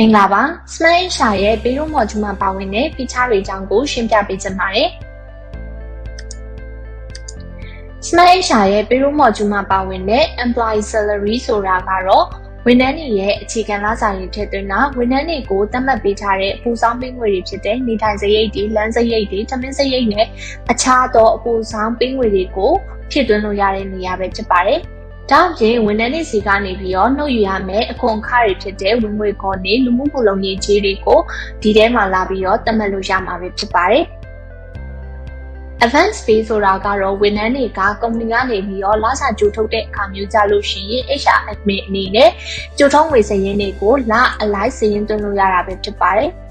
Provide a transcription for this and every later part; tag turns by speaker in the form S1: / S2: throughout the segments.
S1: မင်္ဂလာပါ Smart HR ရဲ့ Payroll Module မှာပါဝင်တဲ့ feature တွေအကြောင်းကိုရှင်းပြပေးချင်ပါတယ်။ Smart HR ရဲ့ Payroll Module မှာပါဝင်တဲ့ Employee Salary ဆိုတာကတော့ဝန်ထမ်းတွေရဲ့အခြေခံလစာတွေထည့်သွင်းတာဝန်ထမ်းတွေကိုသတ်မှတ်ပေးထားတဲ့အပိုဆောင်ပေးငွေတွေဖြစ်တဲ့နေထိုင်စရိတ်တွေလမ်းစရိတ်တွေထမင်းစရိတ်နဲ့အခြားသောအပိုဆောင်ပေးငွေတွေကိုဖြည့်သွင်းလို့ရတဲ့နေရာပဲဖြစ်ပါတယ်။ဒါ့အပြင်ဝန်ထမ်းတွေစီကနေပြီးတော့နှုတ်ယူရမယ်အခွန်အခတွေဖြစ်တဲ့ဝင်ငွေခွန်တွေလူမှုဖူလုံရေးကြေးတွေကိုဒီထဲမှာလာပြီးတော့သတ်မှတ်လို့ရမှာပဲဖြစ်ပါတယ်။ Advance pay ဆိုတာကတော့ဝန်ထမ်းတွေကကုမ္ပဏီကနေပြီးတော့လစာကြိုထုတ်တဲ့အခါမျိုးကြလို့ရှိရင် HR admin အနေနဲ့ကြိုထုတ်ငွေစာရင်းတွေကိုလအလိုက်စာရင်းသွင်းလို့ရတာပဲဖြစ်ပါတယ်။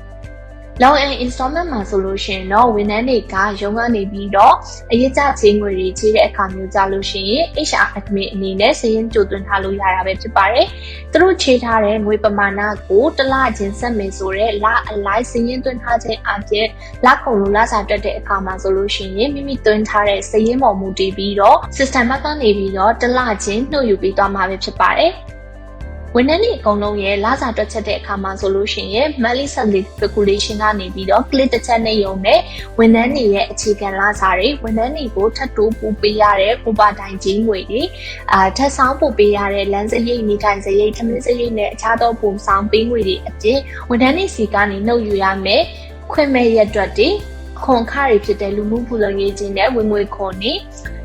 S1: Long and installment မှာဆိုလို့ရှိရင်တော့ဝန်ထမ်းတွေကရုံးကနေပြီးတော့အရေးကြချေးငွေတွေချေးတဲ့အခါမျိုးကြလို့ရှိရင် HR admin အနေနဲ့စာရင်းကြိုသွင်းထားလို့ရတာပဲဖြစ်ပါတယ်။သူတို့ချေးထားတဲ့ငွေပမာဏကိုတစ်လချင်းဆက်မယ်ဆိုတော့လအလိုက်စာရင်းသွင်းထားခြင်းအပြင်လကုန်လို့လစာတွက်တဲ့အခါမှာဆိုလို့ရှိရင်မိမိသွင်းထားတဲ့စာရင်းပေါ်မူတည်ပြီးတော့ system ကနေပြီးတော့တစ်လချင်းနှုတ်ယူပေးသွားမှာပဲဖြစ်ပါတယ်။ဝန်ထမ်းတွေအကုန်လုံးရဲ့လစာတွက်ချက်တဲ့အခါမှာဆိုလို့ရှိရင် monthly salary calculation ကနေပြီးတော့ click တစ်ချက်နဲ့ရုံနဲ့ဝန်ထမ်းတွေရဲ့အခြေခံလစာတွေဝန်ထမ်းတွေကိုထပ်တိုးပို့ပေးရတဲ့ overtime ကြီးငွေတွေထပ်ဆောင်ပို့ပေးရတဲ့လမ်းစရိတ်နေထိုင်စရိတ်ထမင်းစရိတ်နဲ့အခြားသောပုံဆောင်ပေးငွေတွေအပြင်ဝန်ထမ်းတွေစီကနေနှုတ်ယူရမယ်ခွင့်မဲ့ရက်တွက်တွေခွန်ခတွေဖြစ်တဲ့လူမှုဖူလုံရေးခြင်းနဲ့ဝင်ငွေခွန်တွေ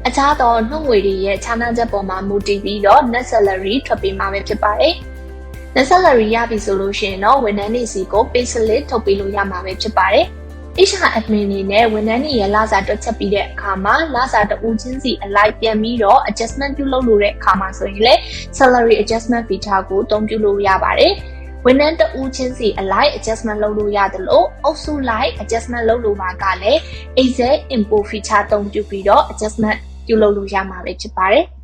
S1: အခြားသောနှုတ်ငွေတွေရဲ့ခြားနားချက်ပေါ်မှာမူတည်ပြီးတော့ net salary ထွက်ပေးမှာပဲဖြစ်ပါတယ်။ net salary ရပြီဆိုလို့ရှိရင်တော့ဝန်ထမ်းတွေစီကို pay slip ထုတ်ပေးလို့ရမှာပဲဖြစ်ပါတယ်။ HR admin အနေနဲ့ဝန်ထမ်းတွေရဲ့လစာတွက်ချက်ပြီးတဲ့အခါမှာလစာတဦးချင်းစီအလိုက်ပြန်ပြီးတော့ adjustment ပြုလုပ်လို့တဲ့အခါမှာဆိုရင်လည်း salary adjustment feature ကိုအသုံးပြုလို့ရပါတယ်။ဝန်ထမ်းတဦးချင်းစီအလိုက် adjustment လုပ်လို့ရတယ်လို့အုပ်စုလိုက် adjustment လုပ်လို့ပါကလည်း exact import feature အသုံးပြုပြီးတော့ adjustment ပြုလုပ်လို့ရမှာပဲဖြစ်ပါတယ်။